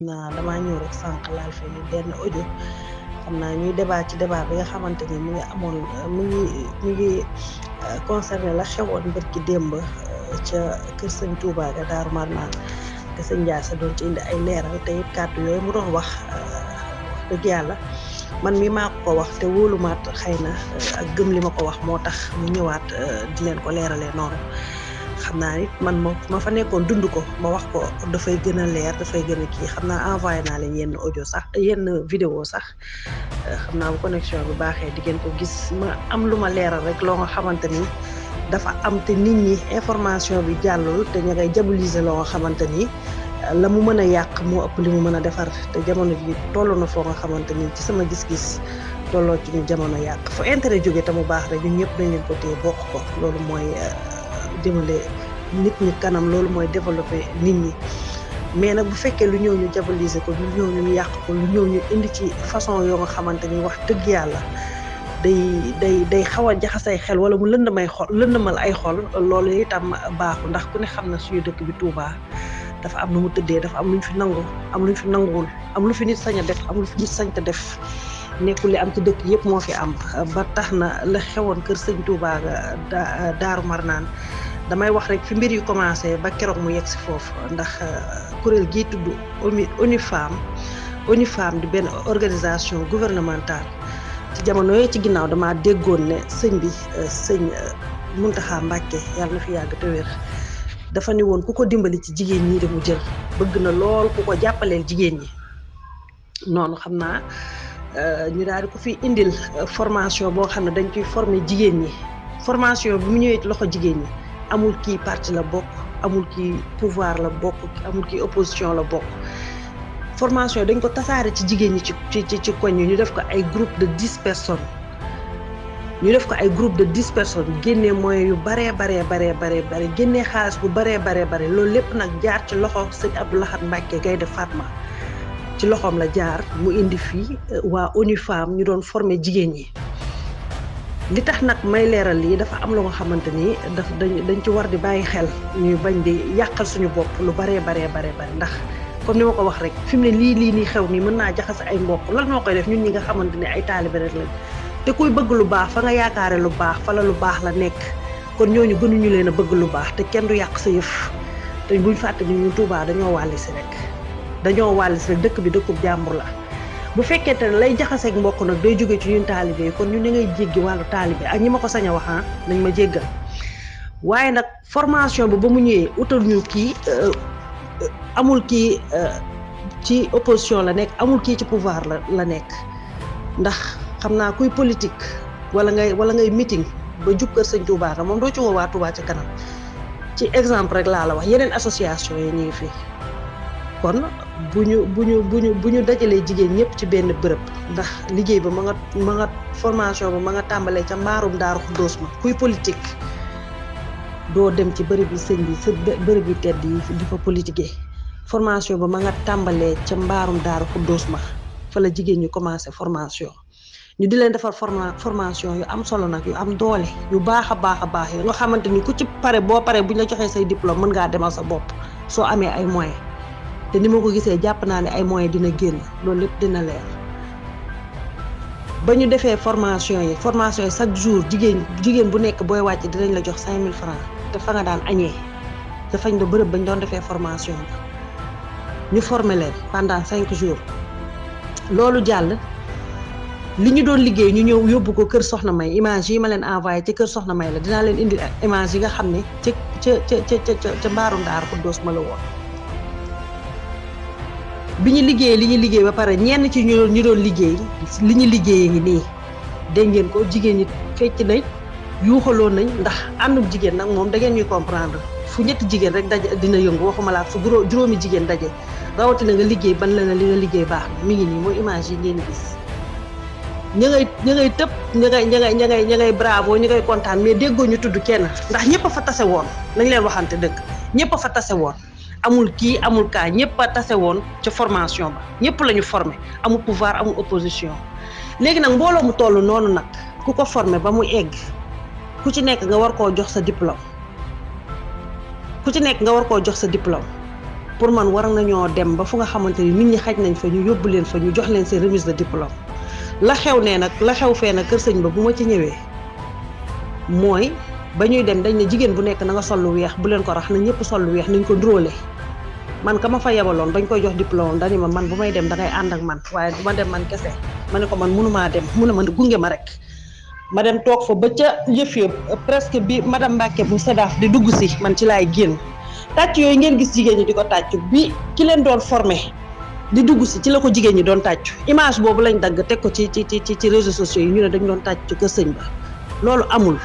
damaa ñëw rek sànq laal fi benn audio xam naa ñuy débat ci débat bi nga xamante ni mu ngi amoon mu ngi concerné la xewoon bërki démb ca kër sëñ Touba ga Daaru Marnaan te sëñ Ndiaye sa doon ci indi ay leeral te it kàddu yooyu mu doon wax dëgg yàlla man mi maa ko wax te wóolumaat xëy na ak gëm li ma ko wax moo tax mu ñëwaat di leen ko leeralee noonu xam naa nit man ma fa nekkoon dund ko ma wax ko dafay gën a leer dafay gën a kii xam naa envoyé naa leen yenn audio sax yenn vidéo sax xam naa bu connexion bi baaxee di ngeen ko gis ma am lu ma leeral rek loo nga xamante ni dafa am te nit ñi information bi jàllul te ña ngay diaboliser loo nga xamante ni la mu mën a yàq moo ëpp li mu mën a defar te jamono ji toll na foo nga xamante ni ci sama gis-gis tolloo ci ñu jamono yàq fu intérêt jóge te mu baax rek ñun ñëpp dañ leen ko téye bokk ko loolu mooy jëmale nit ñi kanam loolu mooy développer nit ñi mais nag bu fekkee lu ñëw ñu diaboliser ko lu ñëw ñu yàq ko lu ñëw ñu indi ci façon yoo nga xamante ni wax dëgg yàlla day xaw a jaxasay xel wala mu lëndëmal ay xol loolu itam baaxul ndax ku ne xam na suñu dëkk bi Touba dafa am nu mu tëddee dafa am lu ñu fi nangu am lu ñu fi nanguwul am lu fi nit sañ a def am lu fi nit sañ te def nekkul li am ci dëkk yëpp moo fi am ba tax na la xewoon kër sëñ Touba ga Daaru Marnaan damay wax rek fi mbir yu commencé ba keroog mu yegg si foofu ndax kuréel gii tudd ONU Femmes di benn organisation gouvernementale ci jamono yooyu ci ginnaaw damaa déggoon ne sëñ Mountakha Mbacké yàlla na fi yàgg te wér dafa ni woon ku ko dimbali ci jigéen ñi de mu jël bëgg na lool ku ko jàppaleel jigéen ñi noonu xam naa ñu daal di ko fi indil formation boo xam ne dañ koy former jigéen ñi formation bi mu ñëwee ci loxo jigéen ñi amul kii parti la bokk amul kii pouvoir la bokk amul kii opposition la bokk formation dañ ko tasaare ci jigéen ñi ci koñ yi ñu def ko ay groupe de 10 personnes génnee moyens yu baree génnee xaalis bu baree loolu lépp nag jaar ci loxo sëñ Abdou Lahad Mbacké Gaïndé Fatma ci loxoom la jaar mu indi fii waa ONU Femmes ñu doon former jigéen ñi li tax nag may leeral lii dafa am lu nga xamante ni dañ ci war di bàyyi xel ñuy bañ di yàqal suñu bopp lu baree ndax comme ni ma ko wax rek fi mu ne lii nii xew nii mën naa jaxase ay mbokk lan moo koy def ñun ñi nga xamante ne ay taalibe rek lañ te kuy bëgg lu baax fa nga yaakaare lu baax fa la lu baax la nekk kon ñooñu gënuñu leen a bëgg lu baax te kenn du yàq sa yëf te buñ fàtte ni ñu Tuubaa dañoo wàllisi rek dëkk bi dëkkub jàmbur la bu fekkente ne lay jaxaseeg mbokk nag day jóge ci ñun taalibe yi kon ñun da ngay jéggi wàllu taalibe ak ñi ma ko sañ a wax nañ ma jéggal waaye nag formation bi ba mu ñëwee utal ñu kii amul kii ci opposition la nekk amul kii ci pouvoir la nekk ndax xam naa kuy politique wala ngay meeting ba jub kër sëñ Touba ka moom doo ci woo waa Touba ci kanam ci exemple rek laa la wax yeneen association yi ñu ngi fi kon bu ñu dajalee jigéen ñëpp ci benn bërëb ndax liggéey ba ma nga formation ba ma nga tàmbalee ca mbaarum Daaru Xuddoos ma kuy politique doo dem ci bërëb yi sëñ bi sa bërëb yu tedd yi di fa politiquer formation ba ma nga tàmbalee ca mbaarum Daaru Xuddoos ma fa la jigéen ñu commencé formation ñu di leen defar formation yu am solo nag yu am doole yu baax a baax yi nga xamante ni ku ci pare boo pare buñ la joxee say diplôme mën ngaa demal sa bopp soo amee ay moyens te ni ma ko gisee jàpp naa ne ay moyens dina génn loolu lépp dina leer ba ñu defee formation yi chaque jour jigéen bu nekk booy wàcc dinañ la jox 5000 francs te fa nga daan añee te fañ do bërëb bañ doon defee formation bi ñu former leen pendant 5 jours loolu jàll li ñu doon liggéey ñu ñëw yóbbu ko kër Soxna May image yi ma leen envoyé ci kër Soxna May la dinaa leen indi image yi nga xam ne ca mbaarum Daaru Xuddoos ma la woon bi ñu liggéey li ñu liggéey ba pare ñenn ci ñu doon liggéey li ñu liggéeyee ngi nii dégg ngeen ko jigéen ñi fecc nañ yuuxaloon nañ ndax àndum jigéen nag moom da ngeen ñuy comprendre fu ñetti jigéen rek daje dina yëngu waxuma laa fu juróomi jigéen daje rawatina nga liggéey ban la li nga liggéey baax na mi ngi nii mooy image yi ngeen gis ña ngay tëb ña ngay bravo ña ngay kontaan mais déggoo ñu tudd kenn ndax ñëpp a fa tase woon nañ leen waxante dëgg ñëpp a fa tase woon amul kii amul kaa ñëpp a tase woon ca formation ba ñëpp la ñu formé amul pouvoir amul opposition léegi nag mbooloo mu toll noonu nag ku ko formé ba mu egg ku ci nekk nga war koo jox sa diplôme pour man war nañoo dem ba fu nga xamante ni nit ñi xaj nañ fa ñu yóbbu leen fa ñu jox leen seen remise de diplôme la xew fee nag kër sëñ ba bu ma ci ñëwee mooy ba ñuy dem dañ ne jigéen bu nekk na nga sol lu weex bu leen ko rax na ñëpp sol lu weex nañ ko ndróole man ka ma fa yebaloon bañ koy jox diplôme dañu ma man bu may dem dangay ànd ak man waaye du ma dem man kese ma ne ko man mënumaa dem mu ne ma gunge ma rek ma dem toog fa ba ca yëf ya presque bi madame Mbacke bu SEDAF di dugg si man ci laay génn tàcc yooyu ngeen gis jigéen ñi di ko tàcc bi ki leen doon formé di dugg si ci la ko jigéen ñi doon tàcc image boobu lañ dagg teg ko ci réseaux sociaux yi ñu ne dañ doon tàcc ci kër sëñ ba loolu amul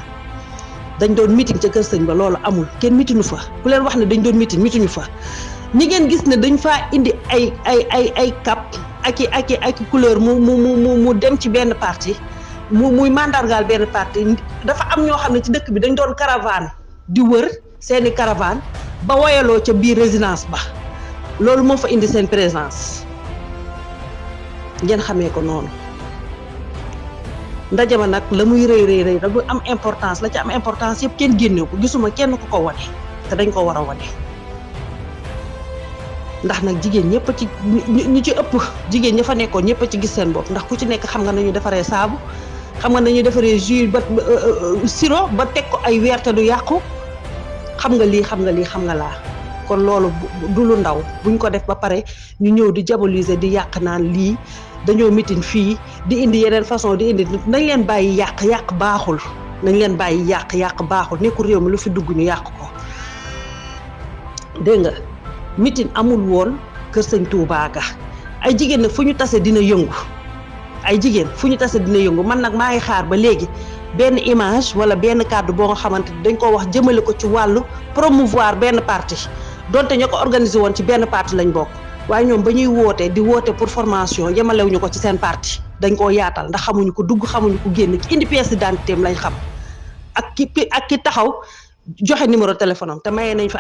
dañ doon meeting ca kër sëñ ba loolu amul kenn mitinu fa ku leen wax ne dañ doon mituñu fa ñi ngeen gis ne dañ faa indi ay cap ak couleur mu dem ci benn parti muy mandargaal benn parti dafa am ñoo xam ne ci dëkk bi dañ doon caravane di wër seeni caravane ba woyaloo ca biir résidence ba loolu moo fa indi seen présence ngeen xamee ko noonu ndaje ma nag la muy rëy da bu am importance la ci am importance yëpp kenn génnew ko gisuma kenn ku ko wane te dañ ko war a wane ndax nag jigéen ñëpp ci ñu ci ëpp jigéen ña fa nekkoon ñëpp ci gis seen bopp ndax ku ci nekk xam nga nañu defaree saabu xam nga nañu defaree jus ba sirop ba teg ko ay weer te du yàqu xam nga lii xam nga laa kon loolu du lu ndaw buñ ko def ba pare ñu ñëw di diaboliser di yàq naan lii dañoo mitin fii di indi yeneen façon di indi nañ leen bàyyi yàq baaxul nañ leen bàyyi yàq baaxul nekkul réew mi lu fi dugg ñu yàq ko dégg nga mitin amul woon kër sëñ Touba ga ay jigéen nag fu ñu tase dina yëngu man nag maa ngi xaar ba léegi benn image wala benn kàddu boo nga xamante dañ ko wax jëmale ko ci wàllu promouvoir benn parti donte ñoo ko organisé woon ci benn parti lañ bokk waaye ñoom ba ñuy di woote pour formation yemalewuñu ko ci seen parti dañ koo yaatal ndax xamuñu ko dugg xamuñu ko génn ki indi pièce d'identité lañ xam ak ki taxaw joxe numéro téléphone am te maye nañ fa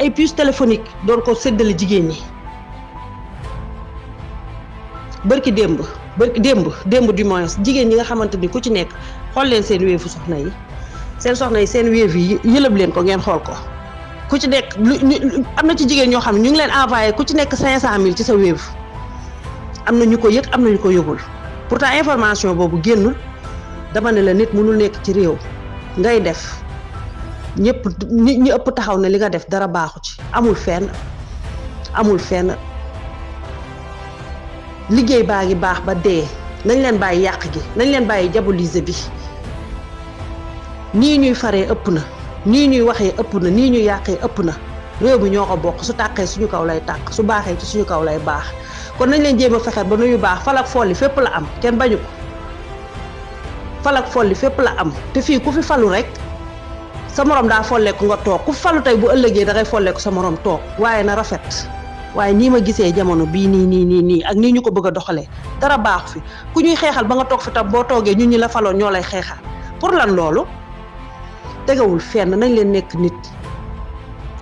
ay puce téléphonique doon ko séddale jigéen ñi bërki démb du moins jigéen ñi nga xamante ni ku ci nekk xool leen seen wéefu soxna yi seen wéef yi yëlëb leen ko ngeen xool ko ku ci nekk am na ci jigéen ñoo xam ne ñu ngi leen envoyé ku ci nekk 500 000 ci sa wéef am na ñu ko yëg am na ñu ko yëgul pourtant information boobu génnul dama ne la nit mënul nekk ci réew ngay def ñi ëpp taxaw ne li nga def dara baaxu ci amul fenn liggéey baa ngi baax ba dee nañ leen bàyyi yàq gi nañ leen bàyyi diaboliser bi nii ñuy faree ëpp na nii ñuy waxee ëpp na nii ñuy yàqee ëpp na réew mi ñoo ko bokk su tàqee suñu kaw lay tàq su baaxee ci suñu kaw lay baax kon nañ leen jéem a fexe ba nuyu baax falak folli fépp la am kenn bañu ko falak folli fépp la am te fii ku fi falu rek sa morom daa folleeku nga toog ku falu tey bu ëllëgee da ngay folleeku sa morom toog waaye na rafet waaye nii ma gisee jamono bii nii ak nii ñu ko bëgg a doxalee dara baaxu fi ku ñuy xeexal ba nga toog fi tam boo toogee ñun ñi la faloon ñoo lay xeexal pour lan loolu tegawul fenn nañ leen nekk nit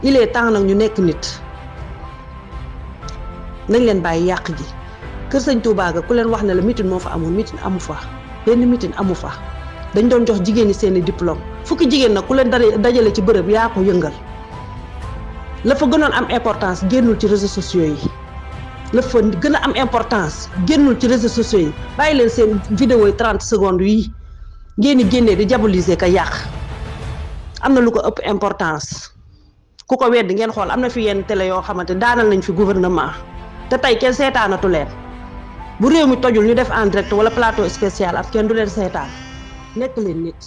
il est temps nag ñu nekk nit nañ leen bàyyi yàq gi kër sëñ Touba ga ku leen wax ne la mitin moo fa amoon mitin amu fa benn mitin amu fa dañ doon jox jigéen ñi seeni diplôme fukki jigéen nag ku leen dajale ci bërëb yaa ko yëngal la fa gënoon am importance génnul ci réseaux sociaux yi la fa gën a am importance génnul ci réseaux sociaux yi bàyyi leen seen vidéo yi 30 secondes yi ngeen di génnee di diaboliser ka yàq am na lu ko ëpp importance ku ko weddi ngeen xool am na fi yenn télé yoo xamante daanal nañ fi gouvernement te tey kenn seetaanatu leen bu réew mi tojul ñu def en direct wala plateau spécial ak kenn du leen seetaan nekk leen nit